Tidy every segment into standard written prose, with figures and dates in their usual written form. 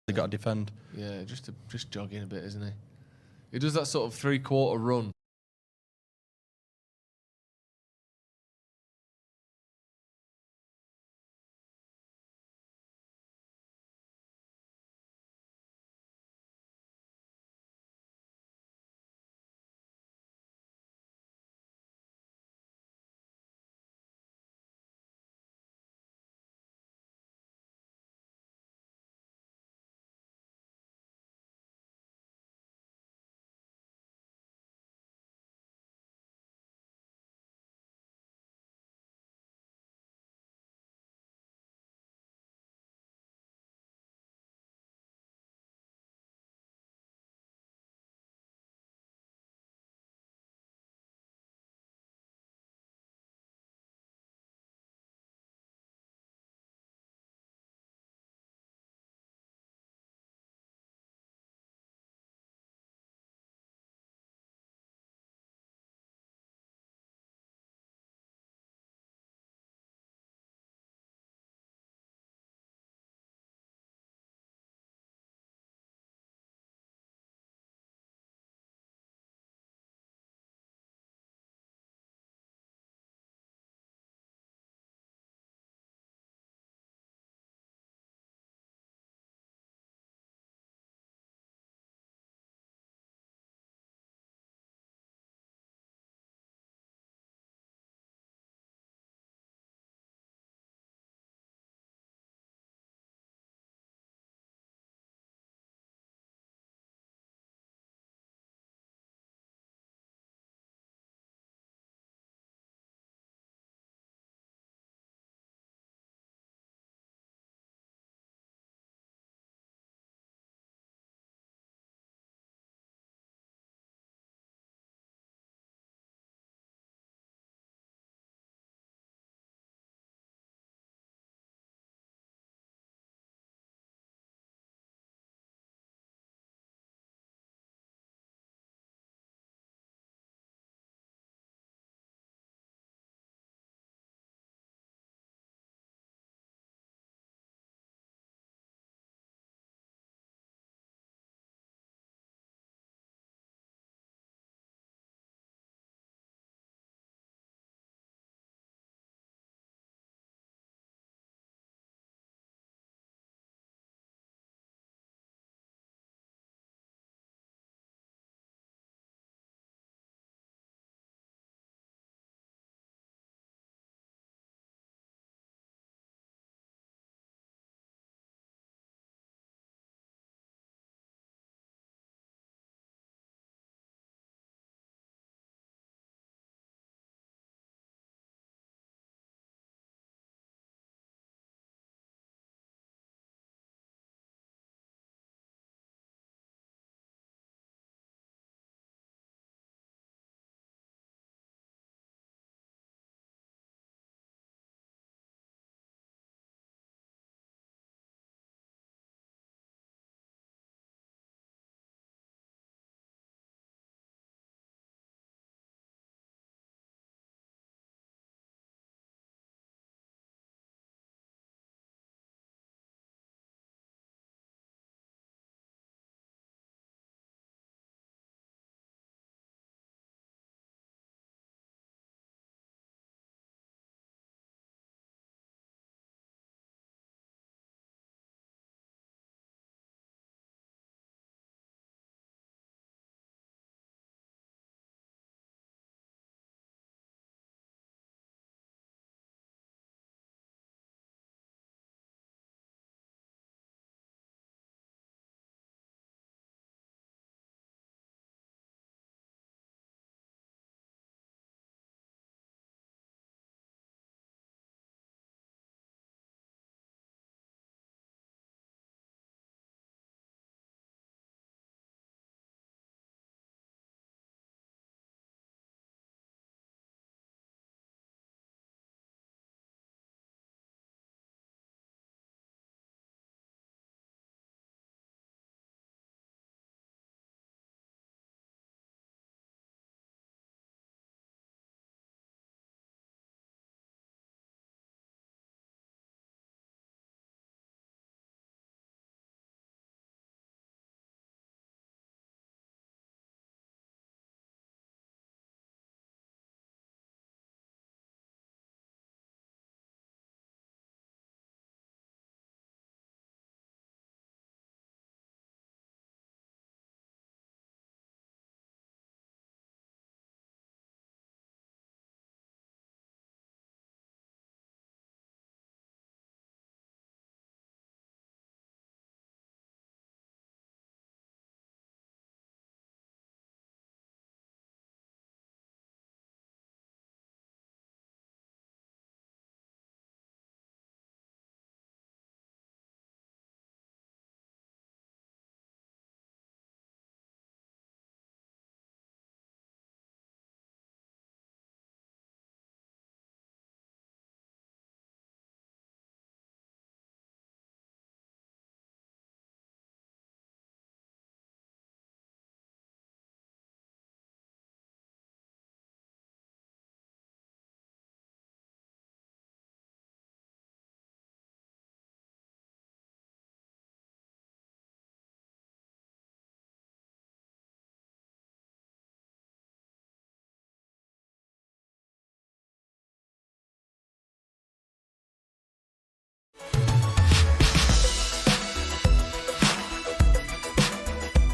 They got to defend. Yeah, just jogging a bit, isn't he? He does that sort of 3/4 run.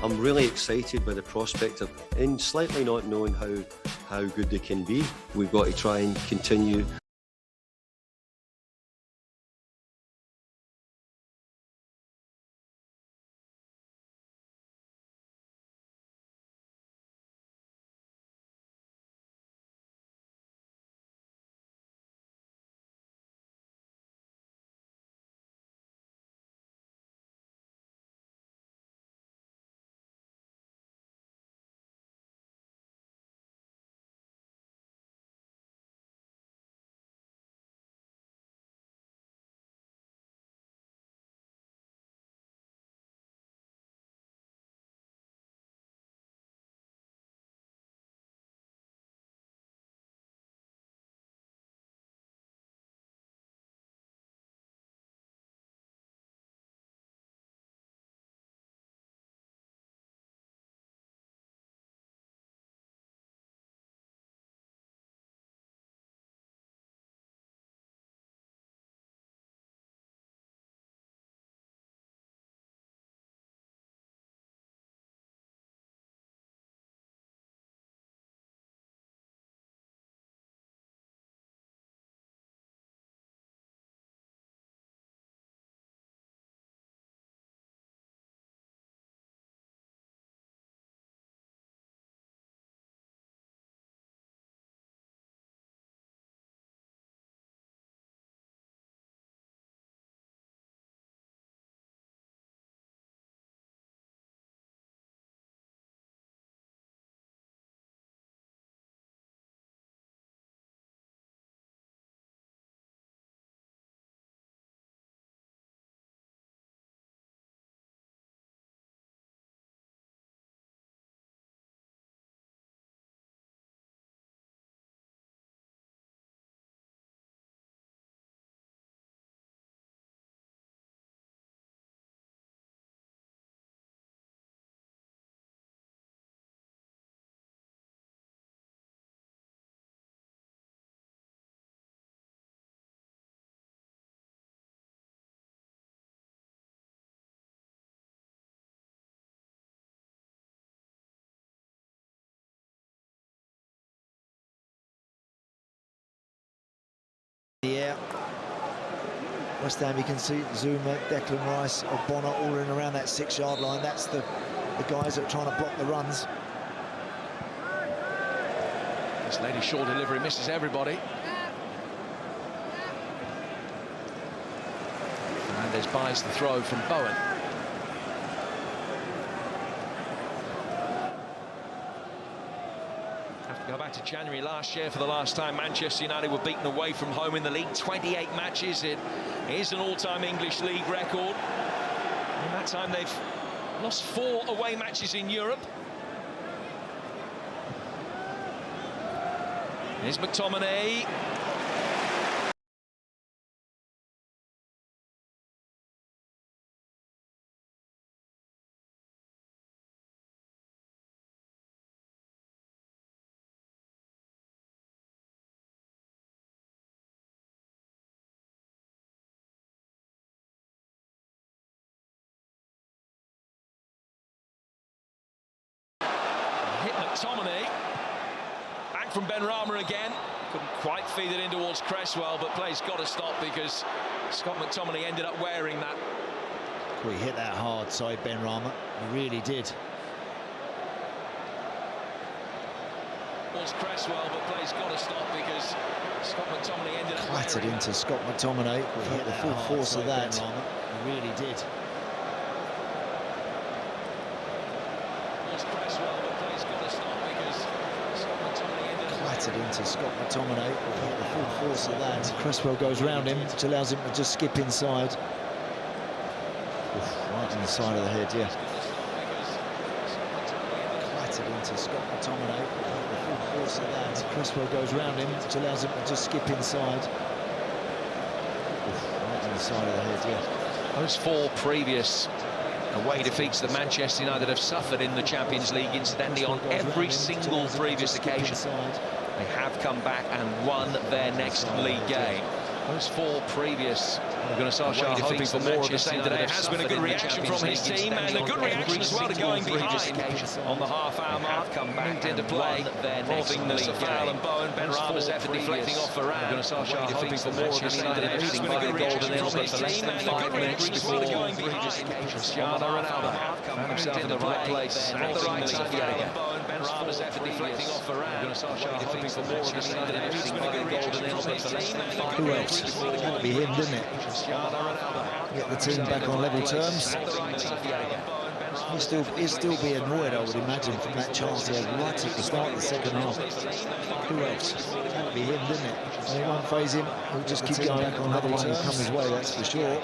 I'm really excited by the prospect of, and slightly not knowing how good they can be. We've got to try and continue. Yeah, West Ham, you can see Zuma, Declan Rice, Bonner all in around that 6-yard line. That's the guys that are trying to block the runs. This Lady Shaw delivery misses everybody. Fernandez buys the throw from Bowen. Go back to January last year for the last time Manchester United were beaten away from home in the league. 28 matches. It is an all-time English league record. In that time they've lost 4 away matches in Europe. Here's McTominay. Hit McTominay. Back from Benrahma again. Couldn't quite feed it in towards Cresswell, but play's got to stop because Scott McTominay ended up wearing that. We hit that hard side, Benrahma. He really did. Towards Cresswell, but play's got to stop because Scott McTominay ended up clattered into Scott McTominay. We hit the full force of that. He really did. Cresswell, but play's got to stop because Scott McTominay ended up clattered into Scott McTominay. We hit the full force of that. Cresswell goes round him, which allows him to just skip inside. Right in the side of the head, yeah. Clattered into Scott McTominay. We hit the full force of that. Cresswell goes round him, which allows him to just skip inside. Right in the side of the head, yeah. Those 4 previous away defeats that Manchester United have suffered in the Champions League, incidentally, on every single previous occasion, they have come back and won their next league game. Those 4 previous Gunnar hoping for more of the same today. It has been a good reaction from his team, and a good reaction as well to going behind on the half-hour mark. Come back into play, involving Safal and Bowen. Ben Rama's effort deflecting off Varane. Gunnar hoping for more of the same today. It has been a good reaction from his team, and a good reaction as well to going behind. Cristiano Ronaldo found himself in the right place at the right time. Ben Rama's effort deflecting off Varane. Gunnar hoping for more of the same today. It has been a good reaction from his team. Who else? It'll be him, didn't it? Get the team back on level terms. He'll still be annoyed, I would imagine, from that chance he had right at the start of the second half. Who else? That'll be him, didn't it? And it won't faze him. He'll just keep going back on level terms. Come his way, that's for sure.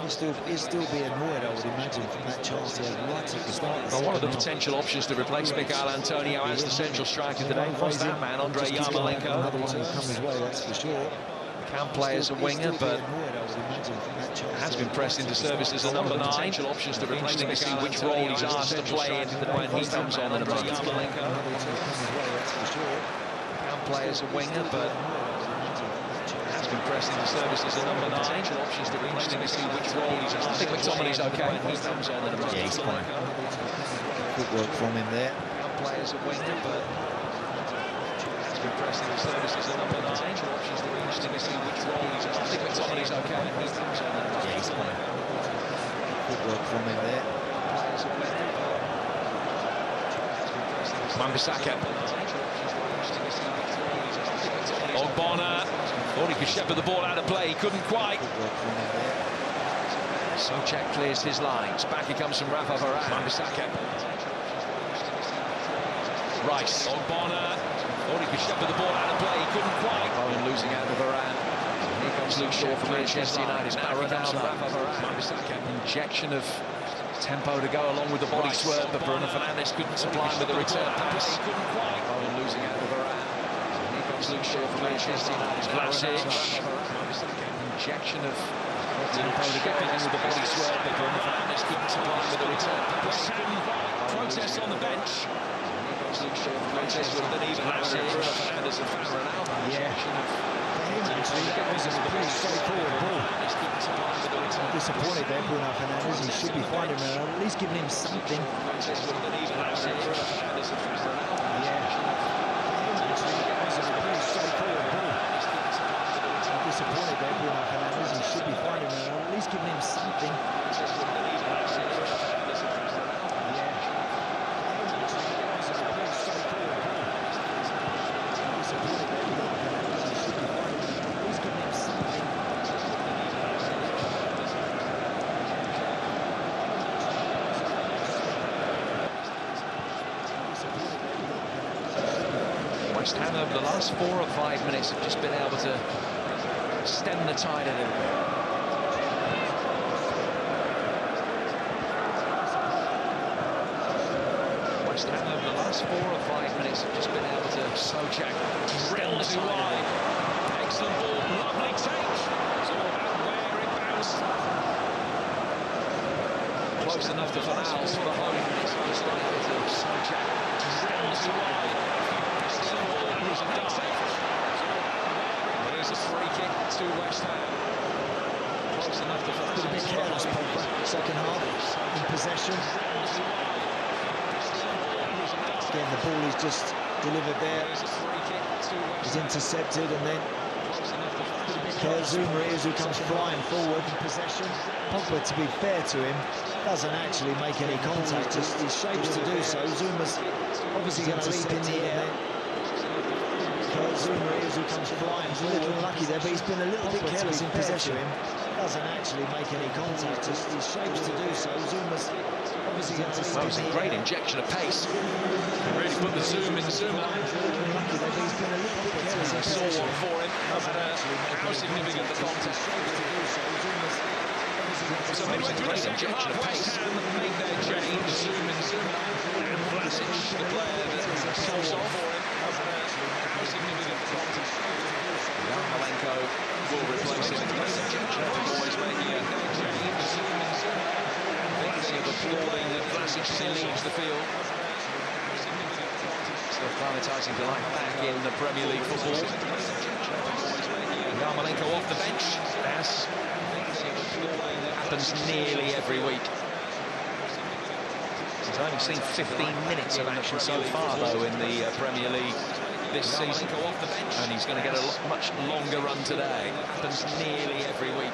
He'll still be annoyed, I would imagine, from that chance he had right at the start of the second half. One of the potential options to replace Miguel Antonio as the central striker today was that man, Andrei Yarmolenko. Another one will come his way, that's for sure. Can play as a winger, but has been pressed into service as a number 9. Potential options to replace him, to see which role he's asked to play in when he comes on. And Yarmolenko can play as a winger, but has been pressed into service as a number 9. Potential options to replace him, to see which role he's asked. I think McTominay's okay. He comes on. And yeah, he's fine. Good work from him there. Can play as a winger, but pressed into service as a number 9. Potential options to reach to see which role he's asked. I think McTominay's okay. He comes on. Yeah, he's fine. Good work from him there. Wan-Bissaka. Ogbonna thought he could shepherd the ball out of play. He couldn't quite. Good work from him there. Souček clears his lines. Back he comes from Rafa Varane. Wan-Bissaka. Rice. Ogbonna thought he could shepherd the ball out of play. He couldn't quite. Bowen losing out of Varane. Here comes Luke Shaw from Manchester United. Now Ronaldo. Wan-Bissaka. Injection of tempo to go along with the body swerve, but Bruno Fernandes couldn't supply him with the return pass. He couldn't quite. Bowen losing out of Varane. Here comes Luke Shaw from Manchester United. Vlasic. Injection of tempo to go along with the body swerve, but Bruno Fernandes couldn't supply him with the return pass. Protest on the bench. Protest with an even Bruno Fernandes and Ronaldo. Yeah. Actually, that was a pretty straightforward ball. Disappointed there, Bruno Fernandes. He should be finding Ronaldo, at least giving him something. Yeah. Actually, that was a pretty straightforward ball. Disappointed there, Bruno Fernandes. He should be finding Ronaldo, at least giving him something. West Ham over the last 4 or 5 minutes have just been able to stem the tide a little bit. West Ham over the last 4 or 5 minutes have just been able to Souček drills wide. Excellent ball, lovely take. It's all about where it bounced. Close enough to Fornals for the home. It's just like Souček drills wide. Here's a free kick to West Ham. Close enough to a bit careless, Pogba, second half, in possession. Again, the ball is just delivered there. He's intercepted, and then Zuma is who comes flying forward in possession. Pogba, to be fair to him, doesn't actually make any contact, just he shapes to do so. Zuma's obviously going to leap in the air. Zuma is who comes flying. He's a little unlucky there, but he's been a little bit careless in possession. Doesn't actually make any contact, just he shapes to do so. Zuma's obviously going to leap in the air. That was a great injection of pace. Really put the zoom in Zuma. He's a little bit careless. I saw one for him. How significant the contact. So midway through the second half, West Ham made their change. Zoom in Zuma. And Vlasic, the player that sold off for him. Yarmolenko will replace him. Boys making a change. Thinking of applauding that Vlasic leaves the field. Still prioritising delight back in the Premier League football. Yarmolenko off the bench, as happens nearly every week. He's only seen 15 minutes of action so far, though, in the Premier League this season. And he's going to get a much longer run today. Happens nearly every week.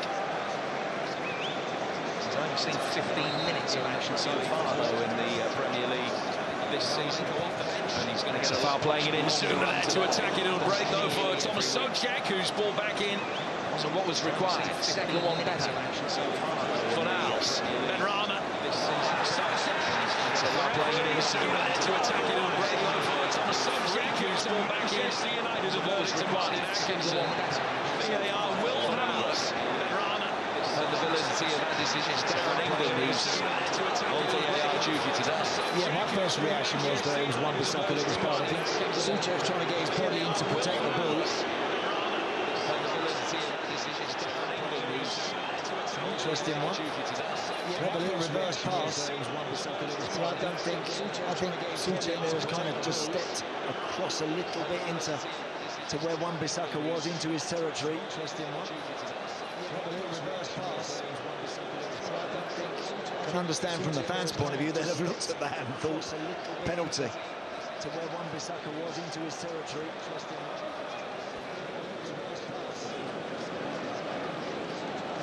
He's only seen 15 minutes of action so far, though, in the Premier League this season. And he's going to get a foul, playing it in soon to attack it. It'll break, though, for Thomas Souček, who's ball back in. So what was required? Second one better. For Niles. Ben Rama. Playing it in soon to attack it and break over Thomas Souček, who's all back in. The United have lost to Martin Atkinson. VAR will have us. Ben Rama. And the validity of that decision is Darren England, who's on VAR duty today. Yeah, my first reaction was that it was Wan-Bissaka that was part of it. Souček trying to get his body in to protect the ball. Interesting one. Have a little reverse pass. So I think Souček there has kind of just stepped across a little bit into where Wan-Bissaka was, into his territory. Interesting one. Have a little reverse pass. I can understand from the fans' point of view, they'll have looked at that and thought penalty. To where Wan-Bissaka was, into his territory. Interesting one.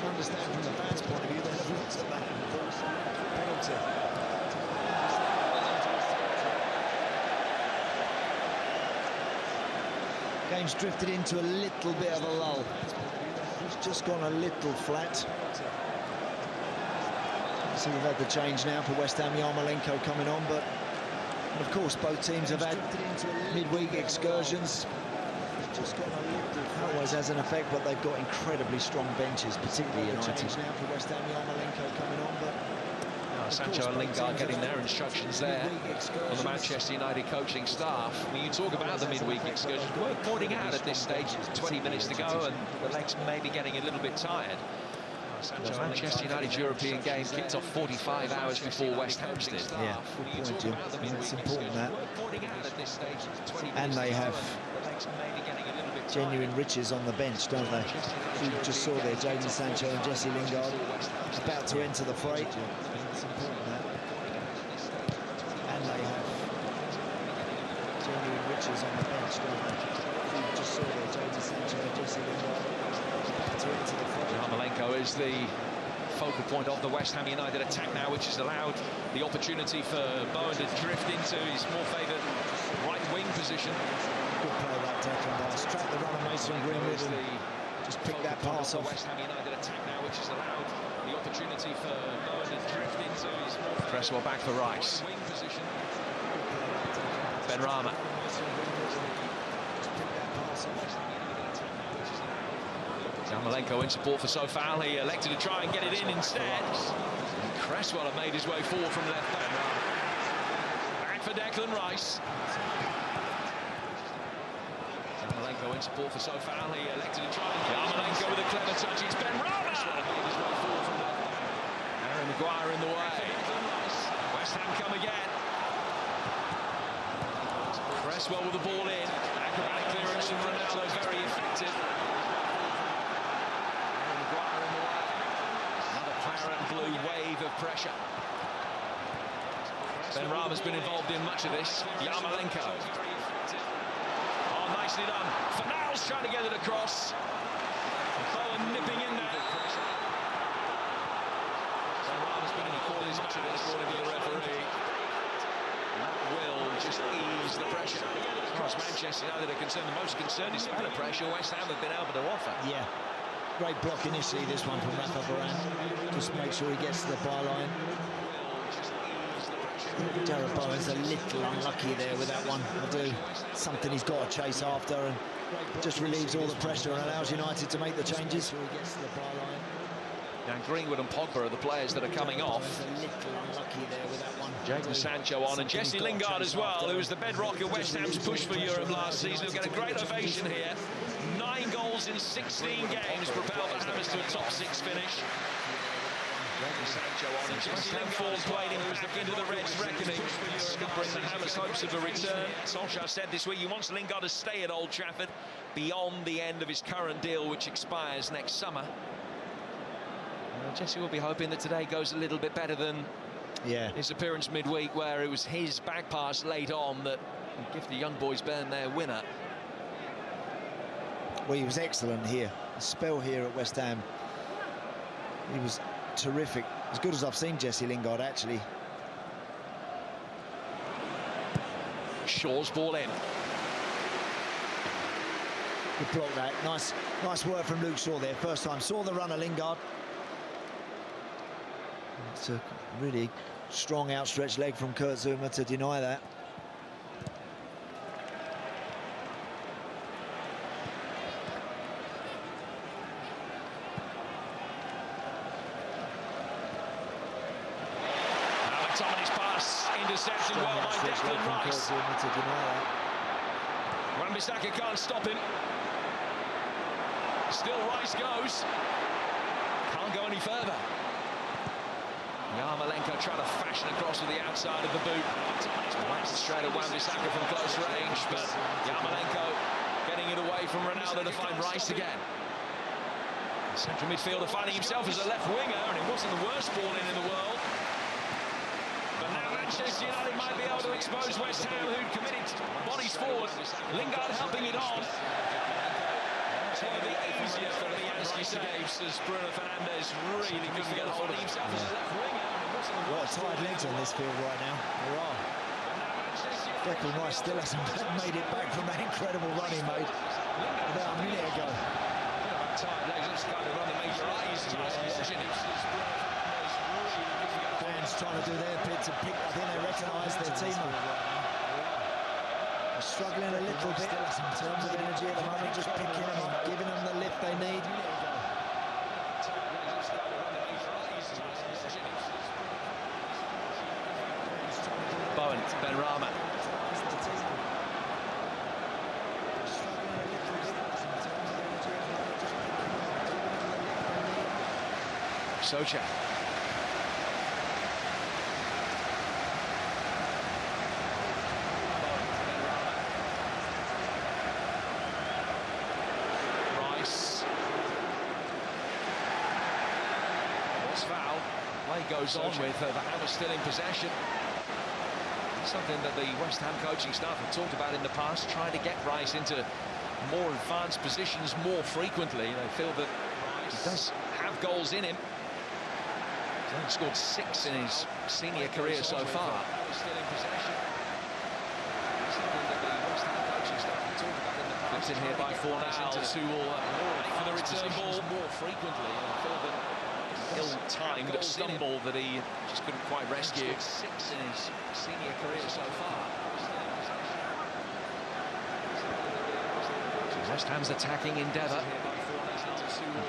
Understand from the fans' point of view, they have looked at that and thought penalty. Game's drifted into a little bit of a lull. It's just gone a little flat. So we've had the change now for West Ham, Yarmolenko coming on, but of course both teams have had midweek excursions. Always has an effect, but they've got incredibly strong benches, particularly United. Now for West Ham, Yarmolenko coming on, but Sancho and Lingard getting their instructions there on the Manchester United coaching staff. I mean, you talk about the midweek excursions. We're pointing out at this stage, 20 minutes to go, and the legs may be getting a little bit tired. The Manchester United European game kicked off 45 hours before West Ham did. Yeah, good point, Jim. It's important that. And they have genuine riches on the bench, don't they? You just saw there Jadon Sancho and Jesse Lingard about to enter the fray. It's important that. And they have genuine riches on the bench, don't they? You just saw there Jadon Sancho and Jesse Lingard about to enter the fray. Yarmolenko is the focal point of the West Ham United attack now, which has allowed the opportunity for Bowen to drift into his more favoured right wing position. Good play that tackle pass. Track the run of Mason Greenwood and just pick that pass off. West Ham United attack now, which has allowed the opportunity for Bowen to drift into his Cresswell back for Rice. Wing position. Ben Rama. Yarmolenko in support for Sofal. He elected to try and get it in instead. And Cresswell had made his way forward from left back. Back for Declan Rice. Yarmolenko in support for Sofal. He elected to try and get Yarmolenko with a clever touch. It's Ben Rama. Harry Maguire in the way. West Ham come again. Cresswell with the ball in. Acrobatic clearance from Ronaldo, very effective. Claret and blue wave of pressure. Ben Rama's been involved in much of this. Yarmolenko. Oh, nicely done. Fornals trying to get it across. Bowen nipping in there. Ben Rama's been involved in much of this, according to the referee. That will just ease the pressure. As far as Manchester United are concerned, the most concerned is about the pressure West Ham have been able to offer. Yeah. Great block initially, this one from Rafa Varane. Just make sure he gets to the byline. Jarrod Bowen's a little unlucky there with that one. I do. Something he's got to chase after and just relieves all the pressure and allows United to make the changes. He gets to the byline. Now Greenwood and Pogba are the players that are coming off. Jadon Sancho on and Jesse Lingard as well, who was the bedrock of West Ham's push for Europe last season. He'll get a great ovation here. 9 goals in 16 games propelled the Hammers to a top 6 finish. Sancho on it. West Ham forward played him back into the Reds' reckoning. Could bring the Hammers hopes of a return. Solskjaer said this week he wants Lingard to stay at Old Trafford beyond the end of his current deal, which expires next summer. Jesse will be hoping that today goes a little bit better than his appearance midweek, where it was his back pass late on that gave the young boys Bern their winner. Well, he was excellent here. A spell here at West Ham. He was terrific. As good as I've seen Jesse Lingard, actually. Shaw's ball in. Good block that. Nice work from Luke Shaw there. First time saw the runner, Lingard. It's a really strong outstretched leg from Kurt Zouma to deny that. McTominay's pass intercepted well by Declan Rice. Wan-Bissaka can't stop him. Still Rice goes. Can't go any further. Yarmolenko trying to fashion across with the outside of the boot. Straight at Wan-Bissaka from close range, but Yarmolenko getting it away from Ronaldo to find Rice again. Central midfielder finding himself as a left winger, and it wasn't the worst ball in the world. But now Manchester United might be able to expose West Ham, who'd committed bodies forward. Lingard helping it on. It's one of the easier for the Yansky saves as Bruno Fernandes really couldn't get hold of himself as a left winger. A lot of tired legs on this field right now. There are. Declan Rice still hasn't made it back from that incredible run he made about a minute ago. Tired legs, just kind of run the major eyes. Fans trying to do their bit to pick. I think they recognise their teammate. They're struggling a little bit in terms of energy at the moment, just picking them up, giving them the lift they need. Bowen, Benrahma. Socha. Rice. What's foul? Play goes on with the Hammers still in possession. Something that the West Ham coaching staff have talked about in the past, trying to get Rice into more advanced positions more frequently. They feel that he does have goals in him. He's only scored 6 in his senior career so far. It's in here by Fornals, who will for the return ball more frequently. I feel that ill-timed stumble that he just couldn't quite rescue. 6 in his senior career so far. West Ham's attacking endeavour,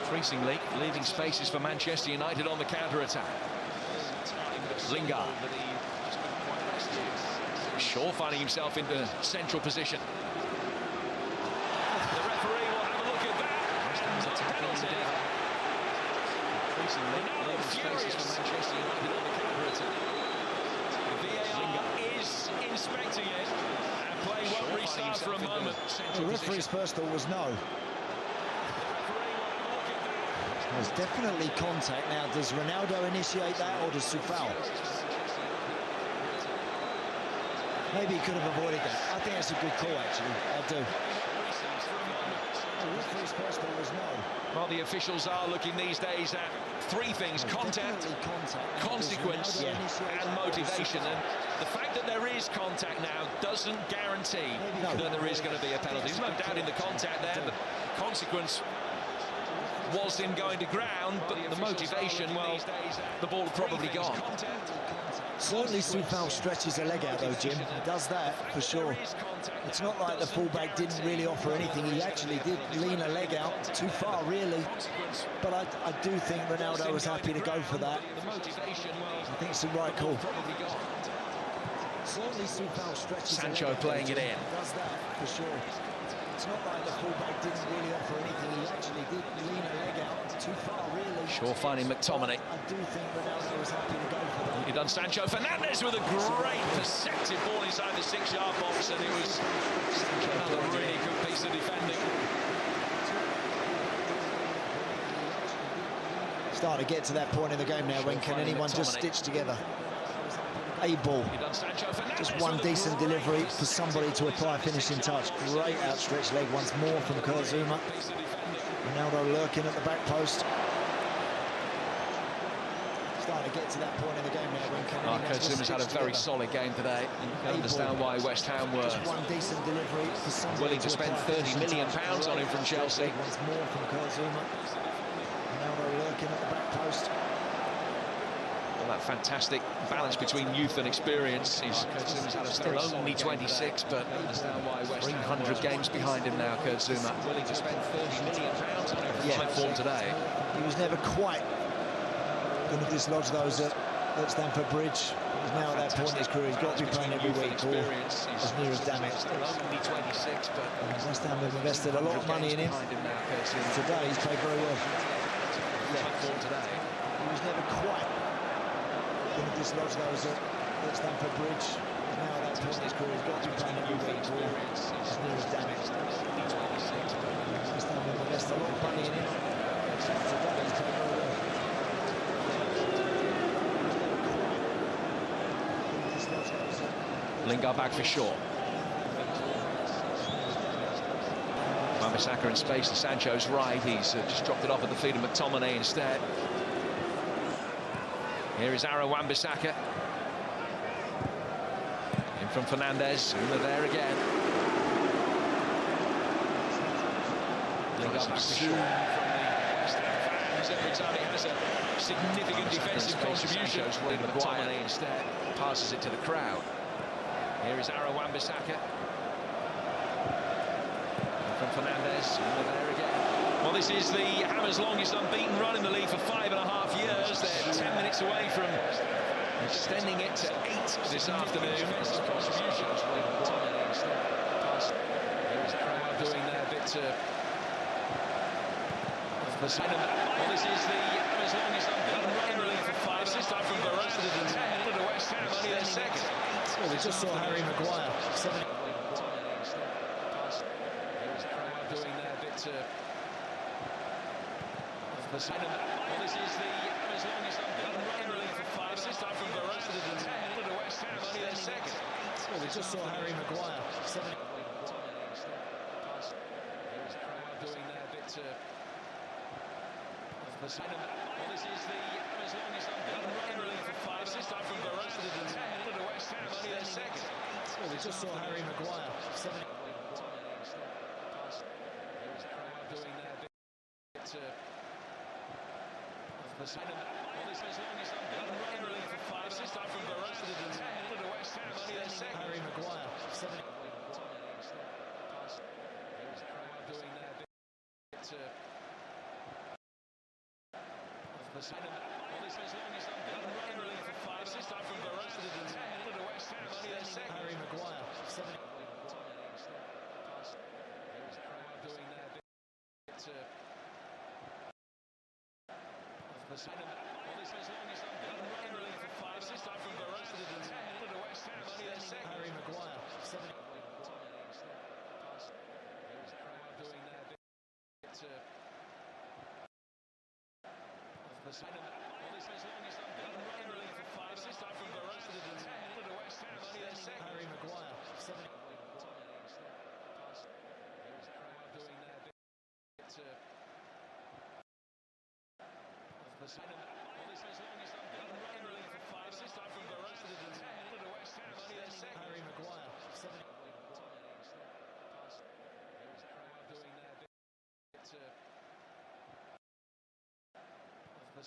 increasingly leaving spaces for Manchester United on the counter-attack. Lingard. Shaw finding himself into central position. The referee will have a look at that. West Ham's attacking endeavour, increasingly leaving spaces for Manchester United on the counter-attack. VAR is inspecting it, and play won't restart for a moment. The referee's first thought was no. There's definitely contact. Now, does Ronaldo initiate that, or does Soufal? Maybe he could have avoided that. I think that's a good call, actually. I do. The referee's first thought was no. Well, the officials are looking these days at 3 things: contact, consequence, and motivation. And the fact that there is contact now doesn't guarantee that there is going to be a penalty. There's no doubt in the contact there, but consequence was him going to ground, but the motivation, well, the ball had probably gone. Certainly Soufal stretches a leg out though, Jim. He does that for sure. It's not like the fullback didn't really offer anything. He actually did lean a leg out too far, really. But I do think Ronaldo was happy to go for that. I think it's the right call. Certainly Soufal stretches Sancho playing it in. Does that for sure. It's not like the fullback didn't really offer anything. He actually did lean a leg out too far, really. Shaw finding McTominay. I do think Ronaldo was happy to go for that. He done Sancho Fernandez with a great perceptive ball inside the 6-yard box, and it was another really good piece of defending. Starting to get to that point in the game now when can anyone just stitch together a ball. Just one decent delivery for somebody to apply a finishing touch. Great outstretched leg once more from Kurt Zouma. Ronaldo lurking at the back post. Starting to get to that point in the game now when can anyone Kurt just Zouma's had a very solid game today. You can understand why West Ham were just one decent delivery for somebody willing to spend £30 million on him from Chelsea. Once more from Kurt Zouma. Ronaldo lurking at the back post. Well, that fantastic balance between youth and experience. He's still only 26, but 300 games behind him now, Kurt Zouma. Willing to spend £30 million on him from high form today. He was never quite going to dislodge those at Stamford Bridge. He's now at that point in his career. He's got to be playing every week or as near as damn it. Only 26, but West Ham have invested a lot of money in him. Today he's played very well. Today. He was never quite going to dislodge those at Stamford Bridge. He's now at that point in his career. He's got to be playing every week or as near as damn it. West Ham have invested a lot of money in him. Today he's played very well. Lingard back for Shaw. Wan-Bissaka in space to Sancho's right. He's just dropped it off at the feet of McTominay instead. Here is Wan-Bissaka. In from Fernandez. Zouma there again. Lingard back for Shaw. Every time he has a significant defensive contribution. McTominay instead passes it to the crowd. Here is Wan-Bissaka. From Fernandez, there again. Well, this is the Hammers' longest unbeaten run in the league for 5.5 years. They're 10 minutes away from extending it to 8 this afternoon. Here is the crowd doing their bit to... Well, this is the Hammers' longest unbeaten run in the league for 5.5 years. This time from Varane to 10 to West Ham, only their second. Well, we just saw Harry Maguire. Doing their bit to... Well, this is the Hammers' longest unbeaten run in the league for 5 years. This time from Varane to 10 to West Ham, only their second. Well, we just saw Harry Maguire. Doing their bit to... Well, this is the Hammers' longest unbeaten run in the league for 5 years. This time from Varane to 10 to West Ham, only their second. Well, we just saw Harry Maguire. Doing their bit to... Well, this is longest unbeaten run in the league for 5 years. This time from Varane to 10 to West Ham, only their second. Harry Maguire. Doing their bit to... Well, this is longest unbeaten run in the league for 5 years. This time from Varane to 10 to West Ham, only their second. Harry Maguire. Doing their bit to... Well, this is longest unbeaten run in the league for 5 years. This time from Varane to 10 to West Ham, only their second. Harry Maguire. Doing their bit to... Well, this is longest unbeaten run in the league for 5 years. This time from Varane to 10 to West Ham, only their second. Harry Maguire. Doing their bit to... Well, this is longest unbeaten run in the league for 5 years. This time from Varane to 10 to West Ham, only their second. Harry Maguire. Doing their bit to... Well,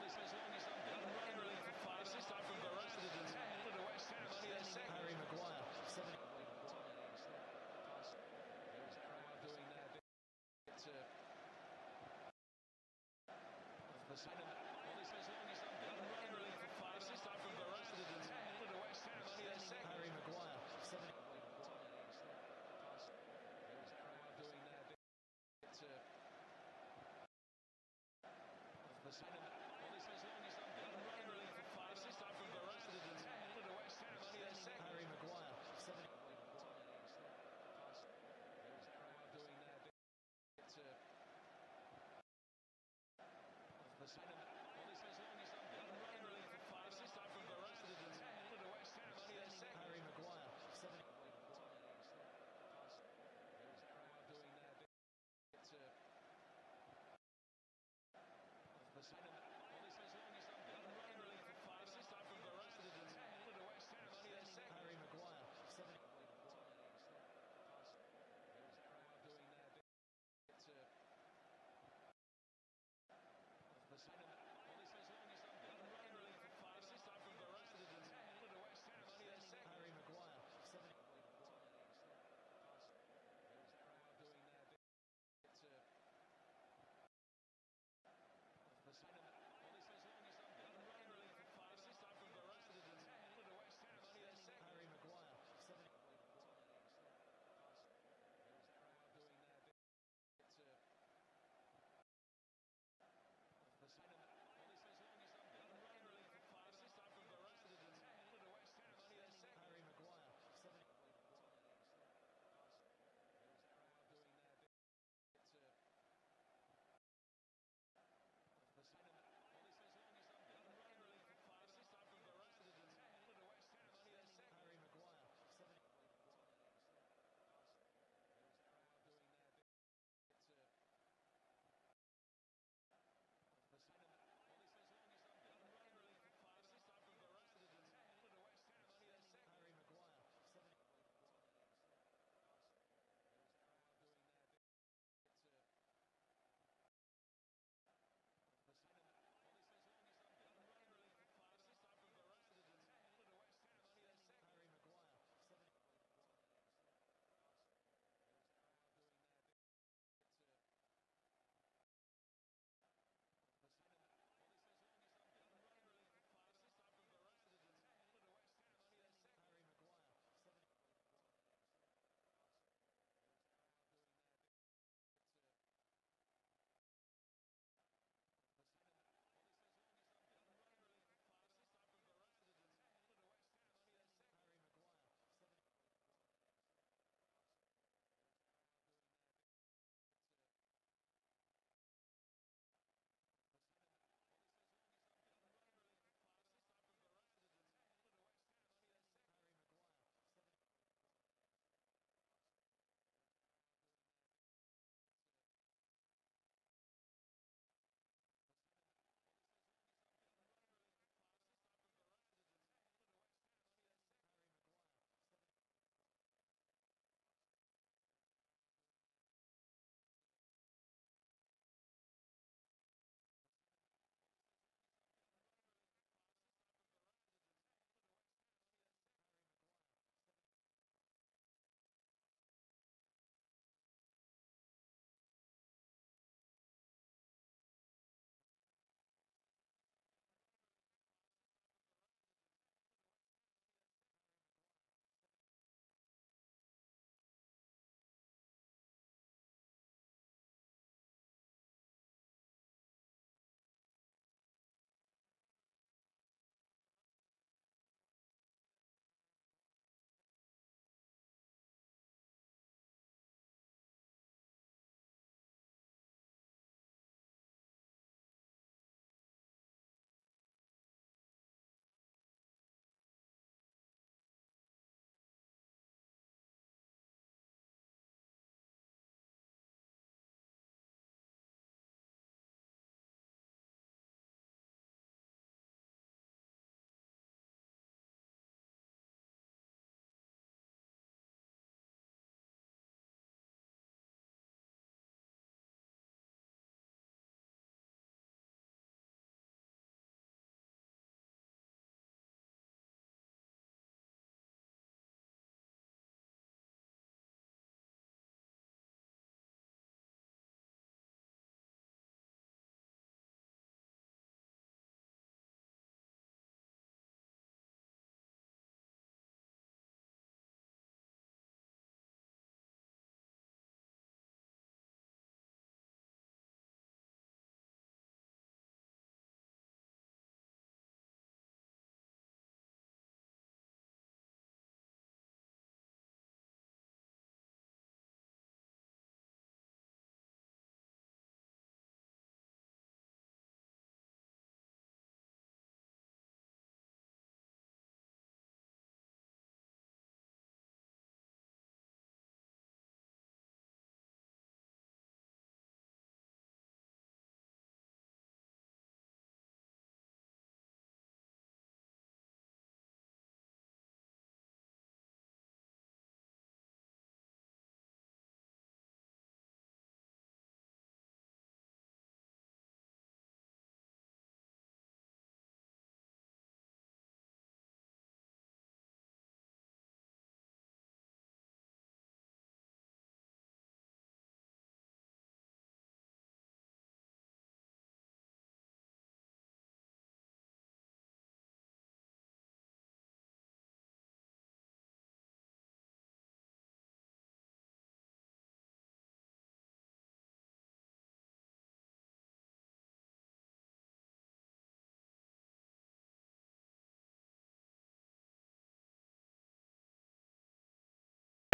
this is longest unbeaten run in the league for 5 years. This time from Varane to 10 to West Ham, only their second. Harry Maguire. Doing their bit to... Well, this is longest unbeaten run in the league for 5 years. This time from Varane to 10 to West Ham, only their second. Harry Maguire.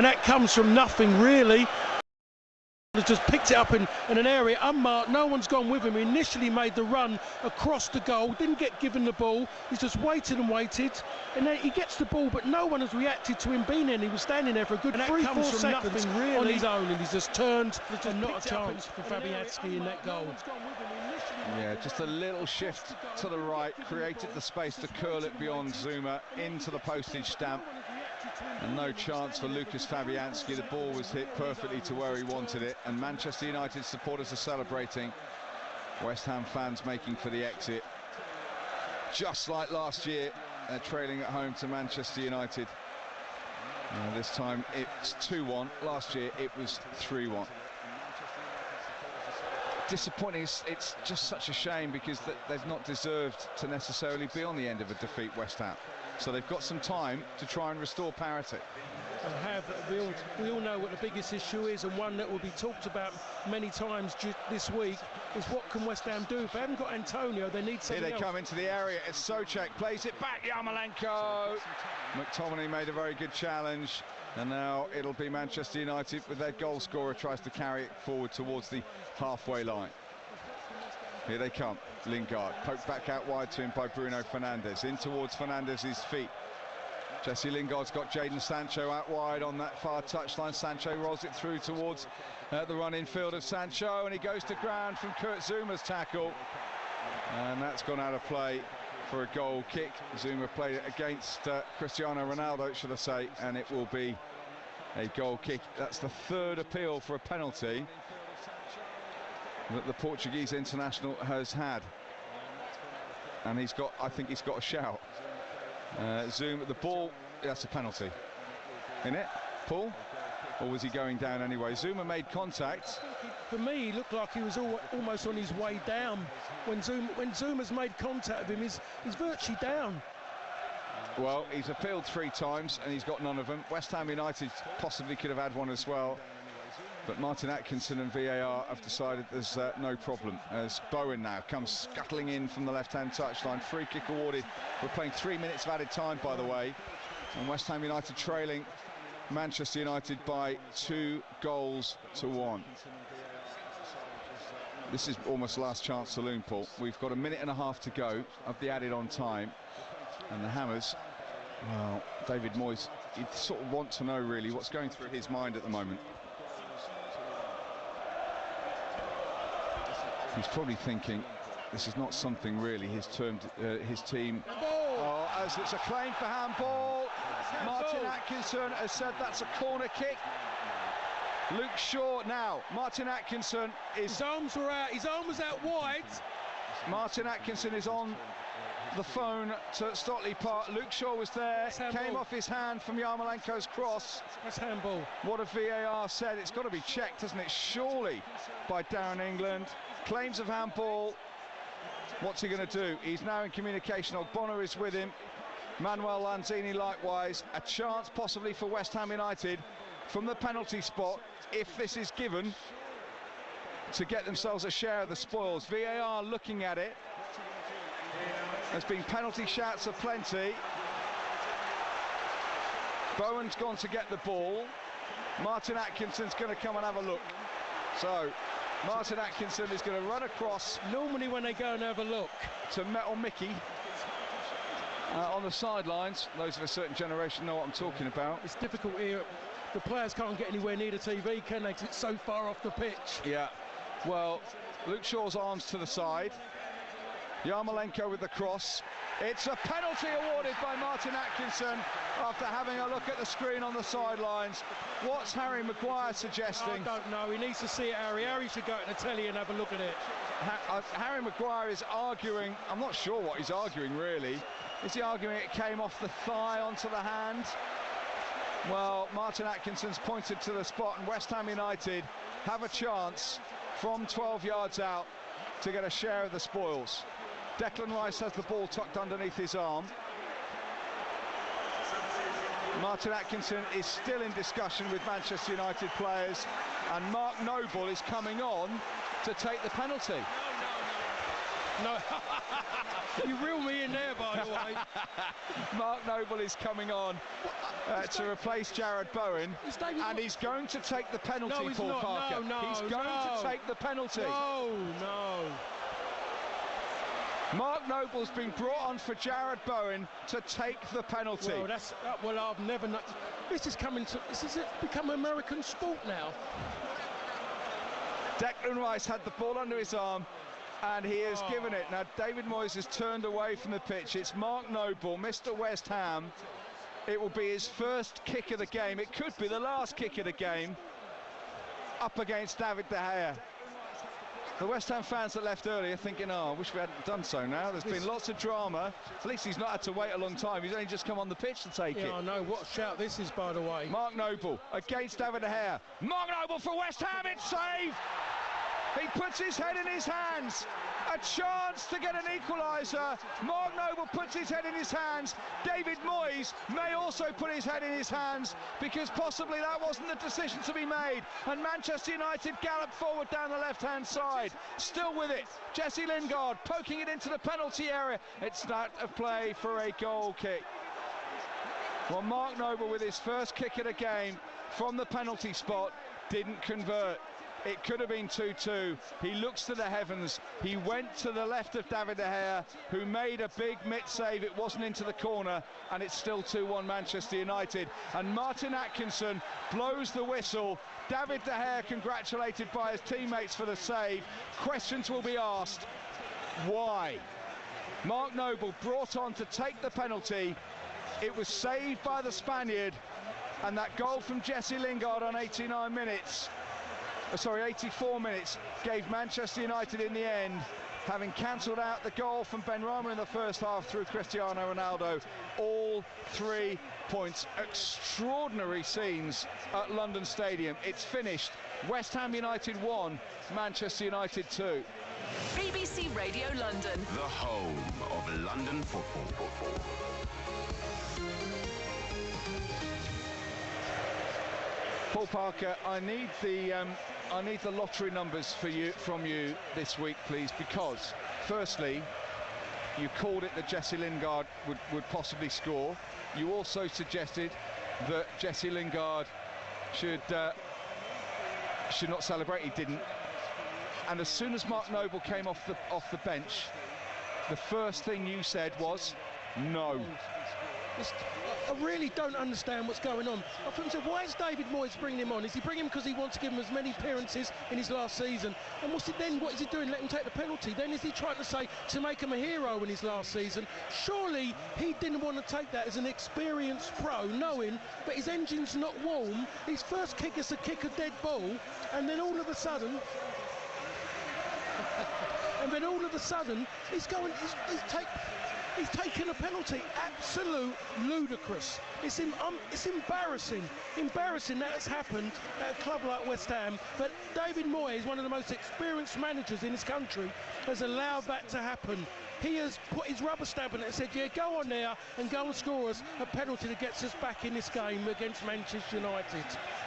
And that comes from nothing, really. Has just picked it up in an area unmarked. No one's gone with him. He initially made the run across the goal, didn't get given the ball. He's just waited and waited, and then he gets the ball, but no one has reacted to him being in. He was standing there for a good 3-4 seconds really on his own, and he's just turned. There's just not a chance for Fabianski in that goal. Yeah, just a little shift to the right, created the space to curl it beyond Zuma into the postage stamp. And no chance for Lucas Fabianski. The ball was hit perfectly to where he wanted it, and Manchester United supporters are celebrating. West Ham fans making for the exit. Just like last year, they're trailing at home to Manchester United. This time it's 2-1. Last year it was 3-1. Disappointing. It's just such a shame because they've not deserved to necessarily be on the end of a defeat, West Ham. So they've got some time to try and restore parity. We all know what the biggest issue is, and one that will be talked about many times this week is what can West Ham do? If they haven't got Antonio, they need something else. Here they come into the area. It's Souček, plays it back, Yarmolenko. McTominay made a very good challenge, and now it'll be Manchester United with their goal scorer tries to carry it forward towards the halfway line. Here they come. Lingard poked back out wide to him by Bruno Fernandes, in towards Fernandes' feet. Jesse Lingard's got Jadon Sancho out wide on that far touchline. Sancho rolls it through towards the run-in field of Sancho, and he goes to ground from Kurt Zuma's tackle, and that's gone out of play for a goal kick. Zuma played it against Cristiano Ronaldo, should I say, and it will be a goal kick. That's the third appeal for a penalty that the Portuguese international has had, and I think he's got a shout. Zuma, the ball, that's a penalty, isn't it, Paul? Or was he going down anyway? Zuma made contact. For me, he looked like he was almost on his way down. When Zuma's made contact with him, he's virtually down. Well, he's appealed 3 times and he's got none of them. West Ham United possibly could have had one as well, but Martin Atkinson and VAR have decided there's no problem, as Bowen now comes scuttling in from the left-hand touchline. Free kick awarded. We're playing 3 minutes of added time, by the way, and West Ham United trailing Manchester United by 2-1. This is almost last chance saloon, Paul. We've got a minute and a half to go of the added on time, and the Hammers, well, David Moyes, you sort of want to know really what's going through his mind at the moment. He's probably thinking this is not something really his team. Oh, as it's a claim for handball. Martin Atkinson has said that's a corner kick. Luke Shaw now. Martin Atkinson is. His arms were out. His arm was out wide. Martin Atkinson is on the phone to Stotley Park. Luke Shaw was there. Came off his hand from Yarmolenko's cross. That's handball. What a VAR said. It's got to be checked, hasn't it? Surely by Darren England. Claims of handball. What's he going to do? He's now in communication. Ogbonna is with him. Manuel Lanzini likewise. A chance possibly for West Ham United from the penalty spot, if this is given, to get themselves a share of the spoils. VAR looking at it. There's been penalty shouts aplenty. Bowen's gone to get the ball. Martin Atkinson's going to come and have a look. So Martin Atkinson is going to run across. Normally when they go and have a look. To Metal Mickey on the sidelines. Those of a certain generation know what I'm talking about. It's difficult here. The players can't get anywhere near the TV, can they? Because it's so far off the pitch. Yeah. Well, Luke Shaw's arms to the side. Yarmolenko with the cross. It's a penalty awarded by Martin Atkinson after having a look at the screen on the sidelines. What's Harry Maguire suggesting? I don't know. He needs to see it, Harry. Harry should go to the telly and have a look at it. Harry Maguire is arguing. I'm not sure what he's arguing, really. Is he arguing it came off the thigh onto the hand? Well, Martin Atkinson's pointed to the spot, and West Ham United have a chance from 12 yards out to get a share of the spoils. Declan Rice has the ball tucked underneath his arm. Martin Atkinson is still in discussion with Manchester United players, and Mark Noble is coming on to take the penalty. No, you reel me in there, by the way. Mark Noble is coming on to replace Jared Bowen, and he's going to take the penalty, No, he's Paul not. Parker. No, He's going to take the penalty. No. Mark Noble's been brought on for Jared Bowen to take the penalty. Well, I've never known. This is become American sport now. Declan Rice had the ball under his arm, and he has given it. Now, David Moyes has turned away from the pitch. It's Mark Noble, Mr. West Ham. It will be his first kick of the game. It could be the last kick of the game, up against David De Gea. The West Ham fans that left earlier thinking, I wish we hadn't done so now. There's been lots of drama. At least he's not had to wait a long time. He's only just come on the pitch to take it. Yeah, I know. What a shout this is, by the way. Mark Noble against David De Gea. Mark Noble for West Ham, it's saved! He puts his head in his hands. A chance to get an equaliser. Mark Noble puts his head in his hands. David Moyes may also put his head in his hands, because possibly that wasn't the decision to be made. And Manchester United gallop forward down the left-hand side. Still with it. Jesse Lingard poking it into the penalty area. It's not a play for a goal kick. Well, Mark Noble, with his first kick of the game from the penalty spot, didn't convert. It could have been 2-2. He looks to the heavens. He went to the left of David De Gea, who made a big mitt save. It wasn't into the corner, and it's still 2-1 Manchester United. And Martin Atkinson blows the whistle. David De Gea congratulated by his teammates for the save. Questions will be asked. Why? Mark Noble brought on to take the penalty. It was saved by the Spaniard, and that goal from Jesse Lingard on 84 minutes, gave Manchester United in the end, having cancelled out the goal from Benrahma in the first half through Cristiano Ronaldo, all 3 points. Extraordinary scenes at London Stadium. It's finished. West Ham United 1, Manchester United 2. BBC Radio London, the home of London football. Paul Parker, I need the lottery numbers from you this week, please, because firstly, you called it that Jesse Lingard would possibly score. You also suggested that Jesse Lingard should not celebrate. He didn't. And as soon as Mark Noble came off the bench, the first thing you said was no. I really don't understand what's going on. I thought to myself, why is David Moyes bringing him on? Is he bringing him because he wants to give him as many appearances in his last season? And what is he doing? Let him take the penalty? Then is he trying to say to make him a hero in his last season? Surely he didn't want to take that as an experienced pro, knowing that his engine's not warm. His first kick is to kick a dead ball, and then all of a sudden, he's taken a penalty. Absolute ludicrous. It's embarrassing. Embarrassing that it's happened at a club like West Ham. But David Moyes, one of the most experienced managers in this country, has allowed that to happen. He has put his rubber stamp on it and said, yeah, go on there and go and score us a penalty that gets us back in this game against Manchester United.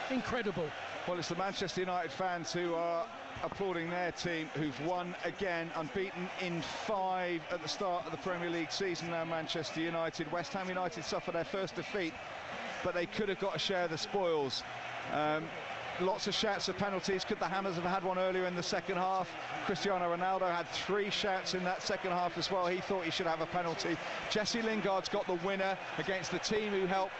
Incredible. Well, it's the Manchester United fans who are applauding their team, who've won again, unbeaten in 5 at the start of the Premier League season now, Manchester United. West Ham United suffered their first defeat, but they could have got a share of the spoils. Lots of shouts of penalties. Could the Hammers have had one earlier in the second half? Cristiano Ronaldo had 3 shouts in that second half as well. He thought he should have a penalty. Jesse Lingard's got the winner against the team who helped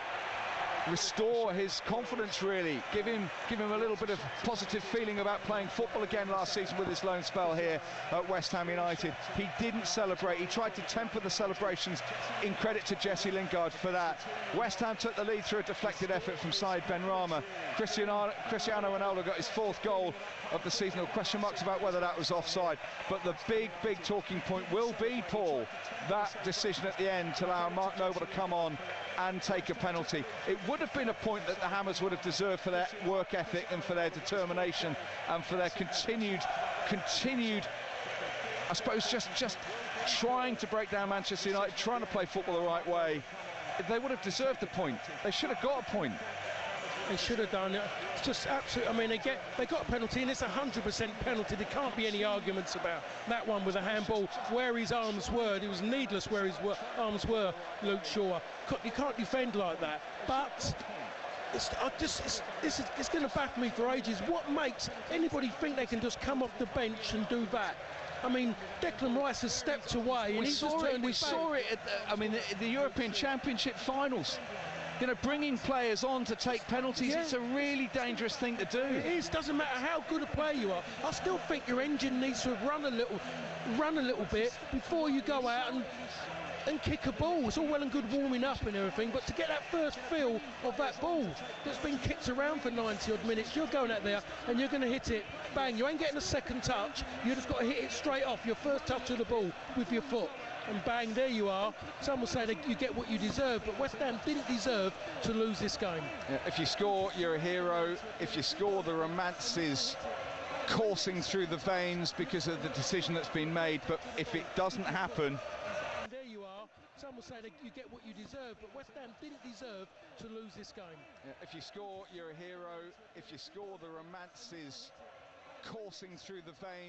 restore his confidence, really, give him a little bit of positive feeling about playing football again last season with his loan spell here at West Ham United. He didn't celebrate. He tried to temper the celebrations, in credit to Jesse Lingard for that. West Ham took the lead through a deflected effort from Said Benrahma. Cristiano Ronaldo got his 4th goal of the season. There were question marks about whether that was offside, but the big talking point will be, Paul, that decision at the end to allow Mark Noble to come on and take a penalty. It would have been a point that the Hammers would have deserved for their work ethic and for their determination and for their continued, I suppose, just trying to break down Manchester United, trying to play football the right way. They would have deserved the point. They should have got a point. They should have done it. It's just absolutely. I mean, they got a penalty, and it's 100% penalty. There can't be any arguments about that one with a handball. Where his arms were, it was needless where his arms were. Luke Shaw, you can't defend like that. But it's going to baffle me for ages. What makes anybody think they can just come off the bench and do that? I mean, Declan Rice has stepped away, and we saw it at the European Championship finals. You know, bringing players on to take penalties, it's a really dangerous thing to do. It is. Doesn't matter how good a player you are. I still think your engine needs to have run a little bit before you go out and kick a ball. It's all well and good warming up and everything, but to get that first feel of that ball that's been kicked around for 90 odd minutes, you're going out there and you're going to hit it, bang, you ain't getting a second touch, you just got to hit it straight off, your first touch of the ball with your foot, and bang, there you are. Some will say that you get what you deserve, but West Ham didn't deserve to lose this game. Yeah, if you score, you're a hero. If you score, the romance is coursing through the veins because of the decision that's been made, but if it doesn't happen, some will say that you get what you deserve, but West Ham didn't deserve to lose this game. Yeah, if you score, you're a hero. If you score, the romance is coursing through the veins.